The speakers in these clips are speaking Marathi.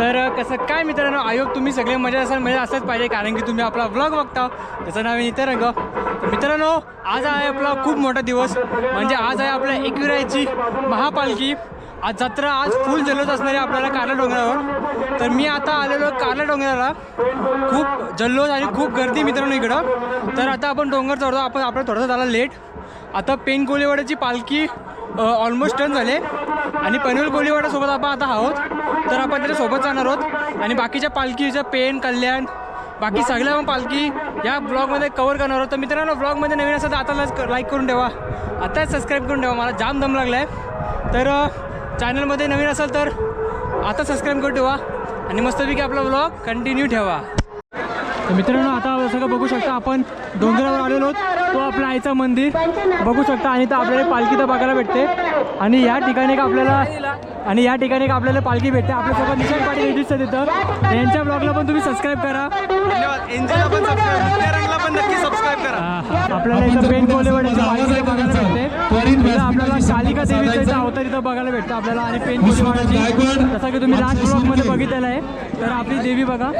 तर कसं काय मित्रांनो, आयोग तुम्ही सगळे मजा असंच पाहिजे, कारण की तुम्ही आपला व्लॉग बघता, त्याचं नाव आहे नितरंग. तर मित्रांनो, आज आहे आपला खूप मोठा दिवस, म्हणजे आज आहे आपल्या एकविराईची महापालखी. आज जत्रा, आज फुल जल्लोष असणारे आपल्याला कारला डोंगरावर. तर मी आता आलेलो कारला डोंगराला, खूप जल्लोष आणि खूप गर्दी मित्रांनो इकडं. तर आता आपण डोंगर चढतो. आपलं थोडंसं झालं लेट. आता पेन कोळीवाड्याची पालखी ऑलमोस्ट टर्न झाले आणि पनवेल कोळीवाड्यासोबत आपण आता आहोत. तर आपण त्याच्यासोबत जाणार आहोत आणि बाकीच्या पालखीच्या पेन, कल्याण, बाकी सगळ्या पालखी या ब्लॉगमध्ये कवर करणार आहोत. तर मित्रांनो, ब्लॉगमध्ये नवीन असेल तर आताच लाईक करून ठेवा, आताच सबस्क्राईब करून ठेवा, मला जाम दम लागला आहे. तर चॅनलमध्ये नवीन असेल तर आता सबस्क्राईब करून ठेवा आणि मस्तपैकी आपला ब्लॉग कंटिन्यू ठेवा. तर मित्रांनो, आता सगळं बघू शकता, आपण डोंगरावर आलेलो आहोत. तो आपला आईचा मंदिर बघू शकता आणि तर आपल्याला पालखी तर बघायला भेटते. आणि या ठिकाणी आपल्याला पालखी भेटते. आपल्यासोबत निशांत पाटील एडिटचं तिथं, यांच्या ब्लॉगला पण तुम्ही सबस्क्राईब करा. धन्यवाद. एनजीला पण सबस्क्राईब, नितरंगला पण नक्की सबस्क्राईब करा. आपल्याला इथं पेन कोळीवाड्याची पालखी बघायला भेटते. इथं आपल्याला कालिका देवीचा इथं अवतार इथं बघायला भेटतं आपल्याला. आणि पेन कोळीवाड्याची, जसं की तुम्ही लास्ट ब्लॉगमध्ये बघितलेलं आहे. तर आपली देवी बघा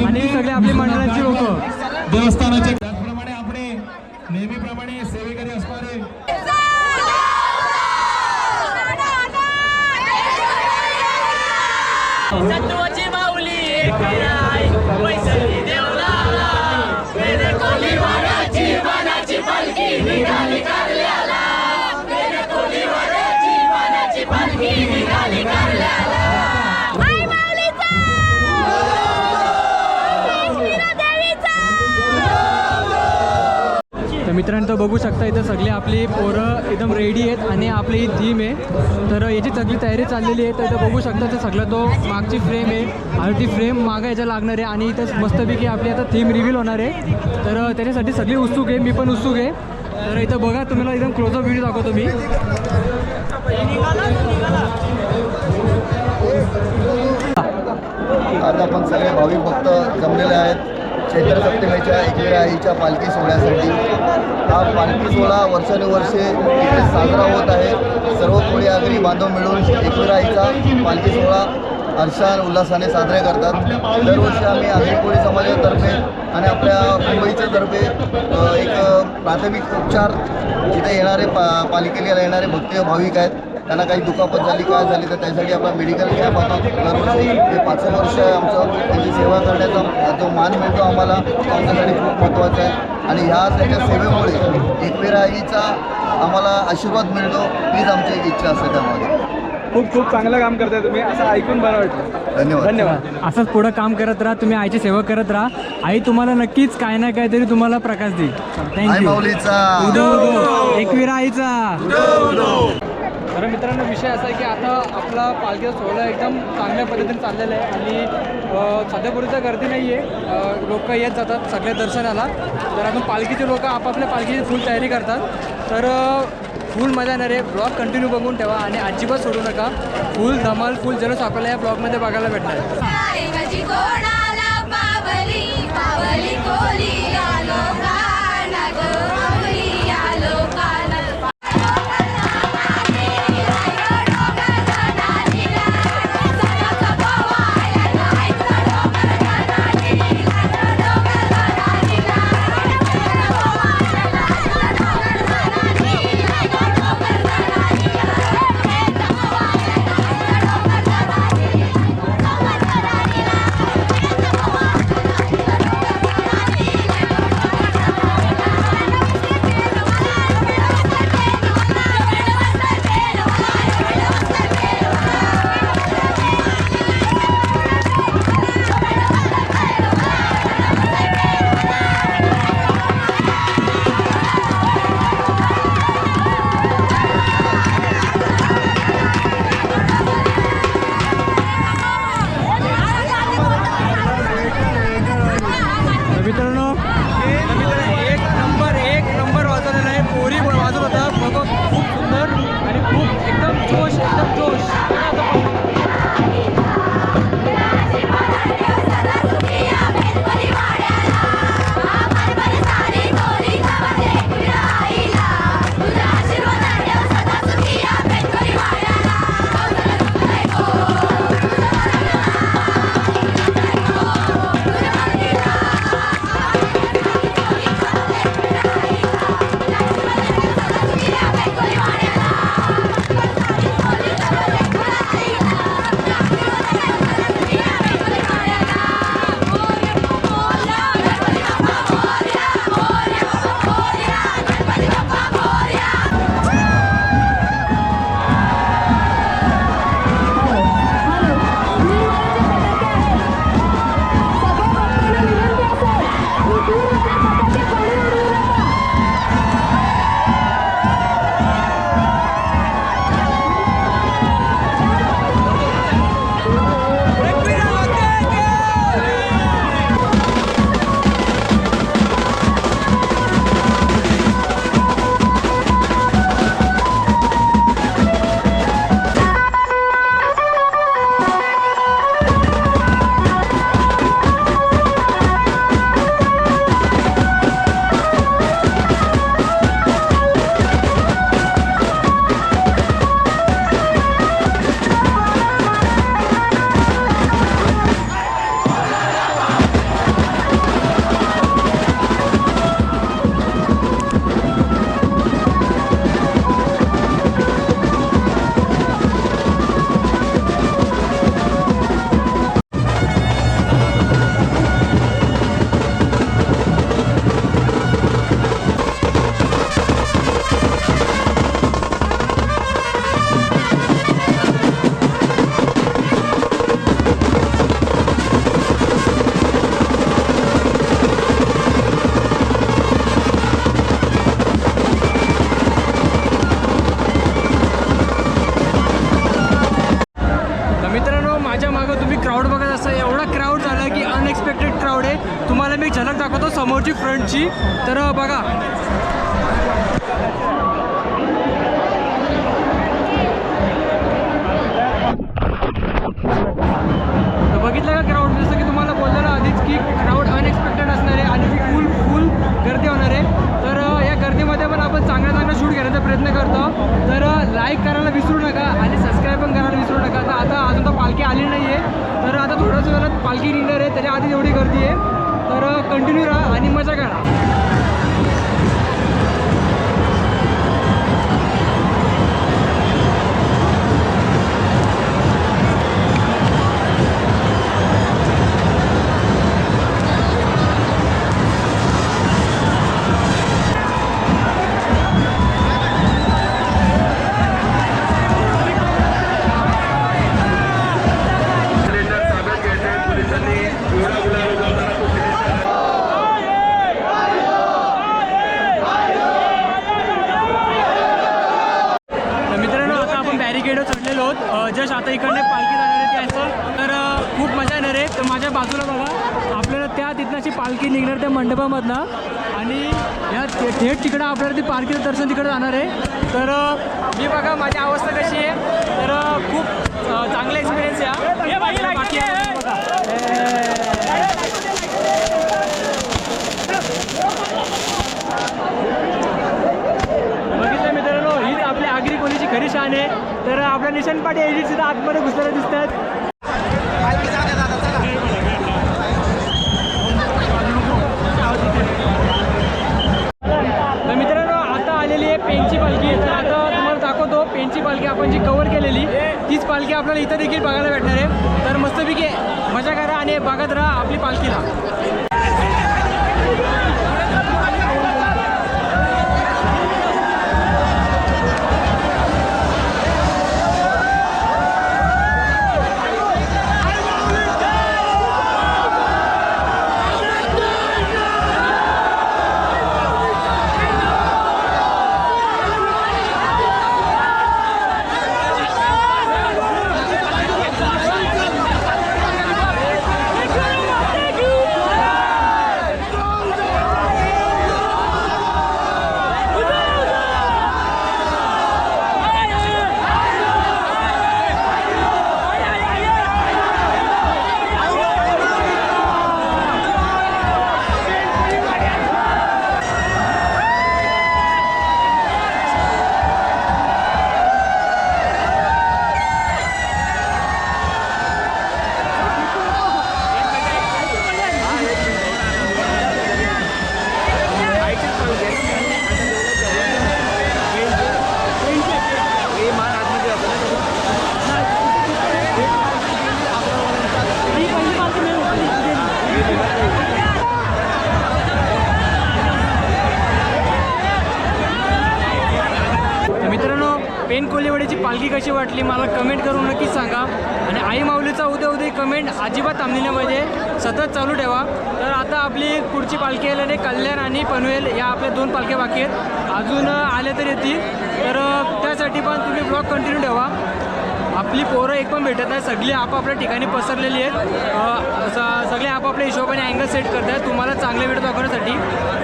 आणि सगळे आपली मंडळाची लोक देवस्थानाचे, त्याचप्रमाणे आपले नेहमीप्रमाणे सेवेकरी असणारे सत्वाची माऊली एकविराई वैसली देवळाला, मेरे कोळीवाड्याची मानाची पालखी निघाली कारल्याला, मेरे कोळीवाड्याची मानाची पालखी निघाली कारल्याला. तर मित्रांनो, बघू शकता इथं सगळे आपली पोरं एकदम रेडी आहेत आणि आपली ही थीम आहे. तर याची सगळी तयारी चाललेली आहे. तर इथं बघू शकता ते सगळं तो मागची फ्रेम आहे आणि ती फ्रेम मागं याच्या लागणार आहे. आणि इथं मस्तपैकी आपली आता थीम रिव्हील होणार आहे. तर त्याच्यासाठी सगळी उत्सुक आहे, मी पण उत्सुक आहे. तर इथं बघा, तुम्हाला एकदम क्लोजअप व्हिडिओ दाखवतो मी. आज आपण सगळे भाविक भक्त जमलेले आहेत चैत्र सप्तमीच्या एकविरा आईच्या पालखी सोहळ्यासाठी. हा पालखी सोहळा वर्षानुवर्षे इथे साजरा होत आहे. सर्व कोळी आगरी बांधव मिळून एकविरा आईचा पालखी सोहळा हर्षान उल्हासाने साजरे करतात. दरवर्षी आम्ही आगरी कोळी समाजातर्फे आणि आपल्या मुंबईच्या तर्फे एक प्राथमिक उपचार इथे येणारे पालिकेला येणारे भक्त भाविक आहेत, त्यांना काही दुखापत झाली काय झाली तर त्यासाठी आपला मेडिकल कॅम्प होतो दरवर्षी. हे 5वं वर्ष आहे आमचं. त्यांची सेवा करण्याचा जो मान मिळतो आम्हाला, आमच्यासाठी खूप महत्त्वाचा आहे. आणि ह्या त्याच्या सेवेमुळे एकविरा आईचा आम्हाला आशीर्वाद मिळतो, हीच आमची एक इच्छा असते. त्यामध्ये खूप खूप चांगलं काम करताय तुम्ही, असं ऐकून बरं वाटलं. धन्यवाद. धन्यवाद. असंच पुढं काम करत राहा, तुम्ही आईची सेवा करत राहा. आई तुम्हाला नक्कीच काय ना काहीतरी तुम्हाला प्रकाश देईल. आई थँक्यू. माऊलीचा एकविरा आईचा. तर मित्रांनो, विषय असा आहे की आता आपला पालखीचा सोहळा एकदम चांगल्या पद्धतीने चाललेला आहे आणि सध्यापुरीचा गर्दी नाही आहे, लोक येत जातात सगळ्या दर्शनाला. तर अजून पालखीचे लोक आपापल्या पालखीची फुल तयारी करतात. तर फुल मजा येणार आहे. ब्लॉग कंटिन्यू बघून ठेवा आणि अजिबात सोडू नका. फुल धमाल, फुल जल्लोष आपल्याला या ब्लॉगमध्ये बघायला भेटणार आहे. बाजूची फ्रंटची. तर बघा बघितलं का क्राऊड, जसं की तुम्हाला बोललेलं आधीच की क्राऊड अनएक्सपेक्टेड असणार आहे आणि फुल गर्दी होणार आहे. तर या गर्दीमध्ये पण आपण चांगला शूट घेण्याचा प्रयत्न करतो. तर लाईक करायला विसरू नका आणि सबस्क्राईब पण करायला विसरू नका. तर आता अजून तर पालखी आली नाही आहे, तर आता थोड्याच वेळात पालखी निघणार आहे, त्याच्या आधी एवढी गर्दी आहे. तर कंटिन्यू राहा आणि मजा करा. बॅरिकेडवर चढलेलो आहोत. जस्ट आता इकडे पालखी जाणार आहे त्याचं. तर खूप मजा येणार आहे. तर माझ्या बाजूला बघा, आपल्याला त्या तिथनाची पालखी निघणार त्या मंडपामधनं आणि या थेट तिकडं आपल्याला ती पालखीचं दर्शन तिकडं जाणार आहे. तर मी बघा माझी अवस्था कशी आहे. तर खूप चांगला एक्सपिरियन्स आहे. बाकी बघा बघितलं मित्रांनो, हीच आपल्या आगरी कोलीची खरी शान आहे. तर आपल्या निशान पाटी एडिट सुद्धा आतमध्ये घुसलेले दिसतात. तर मित्रांनो आता आलेली आहे पेनची पालखी. तर आता तुम्हाला दाखवतो पेनची पालखी आपण जी कव्हर केलेली तीच पालखी आपल्याला इथं देखील बघायला भेटणार आहे. तर मस्तपैकी मजा करा आणि बघत राहा आपली पालखीला. पेन कोल्हेवाडीची पालखी कशी वाटली मला कमेंट करून नक्कीच सांगा. आणि आई माऊलीचा उद्या कमेंट अजिबात थांबली नाही पाहिजे, सतत चालू ठेवा. तर आता आपली पुढची पालखी आल्याने कल्याण आणि पनवेल या आपल्या 2 पालख्या बाकी आहेत, अजून आल्या तर येतील. तर त्यासाठी पण तुम्ही ब्लॉग कंटिन्यू ठेवा. आपली पोरं एक पण भेटत नाही, सगळी आपापल्या ठिकाणी पसरलेली आहेत. सगळे आपापल्या हिशोबाने अँगल सेट करत आहेत तुम्हाला चांगले व्हिडिओ दाखवण्यासाठी.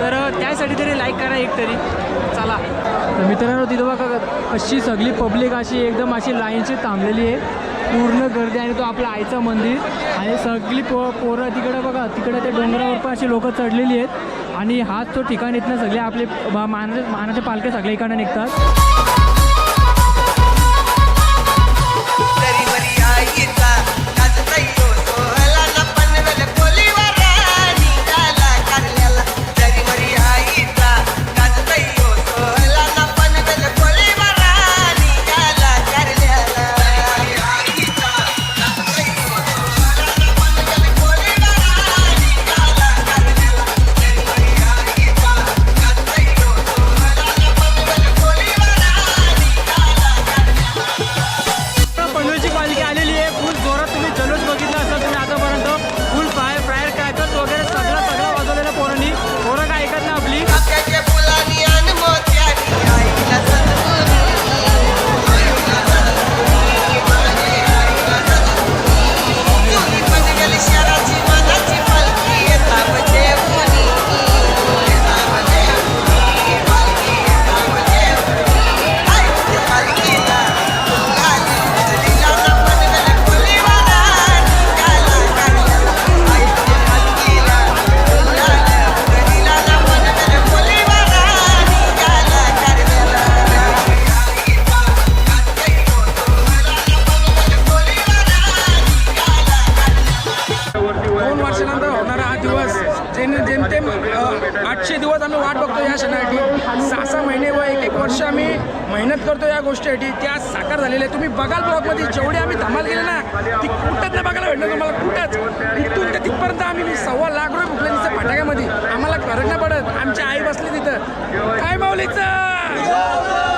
तर त्यासाठी तरी लाईक करा एक तरी. चला तर मित्रांनो, तिथं बघा अशी सगळी पब्लिक अशी एकदम अशी लाईनशी थांबलेली आहे, पूर्ण गर्दी. आणि तो आपला आईचं मंदिर आणि सगळी पोरं तिकडे बघा, तिकडे त्या डोंगरावर पण अशी लोकं चढलेली आहेत. आणि हाच तो ठिकाण इथनं सगळे आपले मानाच्या पालख्या सगळ्या इकडनं निघतात. मेहनत करतो या गोष्टीसाठी ते आज साकार झालेले आहे. तुम्ही बघाल ब्लॉगमध्ये जेवढी आम्ही धमाल केली ना ती कुठंच नाही बघायला भेटलं तुम्हाला, कुठंच. इथून ते तिथपर्यंत आम्ही 1.25 लाख रुपये फुकले तिथं फटाक्यामध्ये. आम्हाला फरक नाही पडत, आमची आई बसली तिथं. काय माऊलीचं